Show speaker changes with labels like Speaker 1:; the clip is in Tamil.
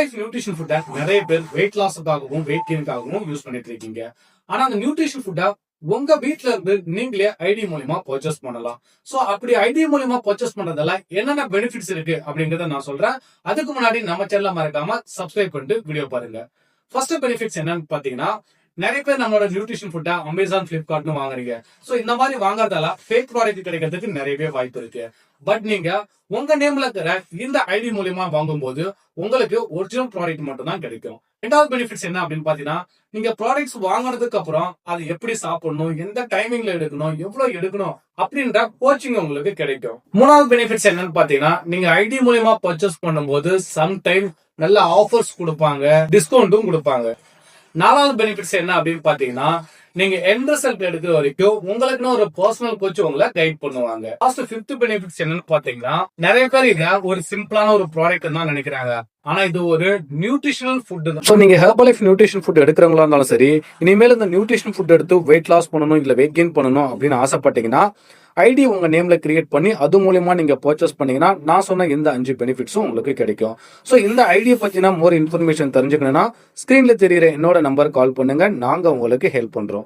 Speaker 1: ஹெர்பலைஃப் நியூட்ரிஷன் ஃபுட்டை நிறைய பேர் வெயிட் லாஸுக்காகவும் வெயிட் கெயினுக்காகவும் யூஸ் பண்ணிட்டு இருக்கீங்க. ஆனா அந்த நியூட்ரிஷன் ஃபுட்டை உங்க வீட்ல இருந்து நீங்களே ஐடி மூலியமா பர்ச்சேஸ் பண்ணலாம். சோ அப்படி ஐடி மூலியமா பர்ச்சேஸ் பண்றதால என்னென்ன பெனிஃபிட்ஸ் இருக்கு அப்படிங்கறத நான் சொல்றேன். அதுக்கு முன்னாடி நம்ம சேனலை மறக்காம சப்ஸ்கிரைப் பண்ணிட்டு வீடியோ பாருங்க. ஃபர்ஸ்ட் பெனிஃபிட்ஸ் என்னன்னு பாத்தீங்கன்னா, நிறைய பேர் நம்மளோட நியூட்ரிஷன் ஃபுட்டை அமேசான், பிளிப்கார்ட்னு வாங்குறீங்க. சோ இந்த மாதிரி வாங்குறதால ஃபேக் ப்ராடக்ட் கிடைக்கிறதுக்கு நிறையவே வாய்ப்பு இருக்கு. பட் நீங்க உங்க நேம்ல இருக்கிற இந்த ஐடி மூலியமா வாங்கும்போது உங்களுக்கு ஒரிஜினல் ப்ராடக்ட் மட்டும் தான் கிடைக்கும். ரெண்டாவது பெனிஃபிட்ஸ் என்ன அப்படின்னு பாத்தீங்கன்னா, நீங்க ப்ராடக்ட்ஸ் வாங்குனதுக்கு அப்புறம் அது எப்படி சாப்பிடணும், எந்த டைமிங்ல எடுக்கணும், எவ்வளவு எடுக்கணும் அப்படின்ற கோச்சிங் உங்களுக்கு கிடைக்கும். மூணாவது பெனிஃபிட்ஸ் என்னன்னு பாத்தீங்கன்னா, நீங்க ஐடி மூலியமா பர்ச்சேஸ் பண்ணும்போது சம்டைம் நல்ல ஆஃபர்ஸ் கொடுப்பாங்க, டிஸ்கவுண்டும் கொடுப்பாங்க. நாலாவது பெனிஃபிட்ஸ் என்ன அப்படின்னு பாத்தீங்கன்னா, நீங்க எண்ட் ரிசல்ட் எடுக்கிற வரைக்கும் உங்களுக்குன்னு ஒரு பர்சனல் கோச் உங்களை கைட் பண்ணுவாங்க. லாஸ்ட் ஃபிஃப்த் பெனிஃபிட்ஸ் என்னன்னு பாத்தீங்கன்னா, நிறைய பேர் இத ஒரு சிம்பிளான ஒரு ப்ராடக்ட் தான் நினைக்கிறாங்க. ஆனா இது ஒரு நியூட்ரிஷனல் ஃபுட் தான். ஸோ நீங்க ஹெர்பலைஃப் நியூட்ரிஷன் ஃபுட் எடுக்கிறவங்களா இருந்தாலும் சரி, இனிமேல் இந்த நியூட்ரிஷன் ஃபுட் எடுத்து வெயிட் லாஸ் பண்ணணும் இல்ல வெயிட் கெயின் பண்ணணும் அப்படின்னு ஆசைப்பட்டீங்கன்னா, ஐடி உங்க நேம்ல கிரியேட் பண்ணி அது மூலமா நீங்க பர்ச்சேஸ் பண்ணீங்கன்னா நான் சொன்ன இந்த 5 பெனிஃபிட்ஸும் உங்களுக்கு கிடைக்கும். ஸோ இந்த ஐடியா பத்தினா மோர் இன்ஃபர்மேஷன் தெரிஞ்சுக்கணும்னா ஸ்கிரீன்ல தெரியுற என்னோட நம்பர் கால் பண்ணுங்க, நாங்க உங்களுக்கு ஹெல்ப் பண்றோம்.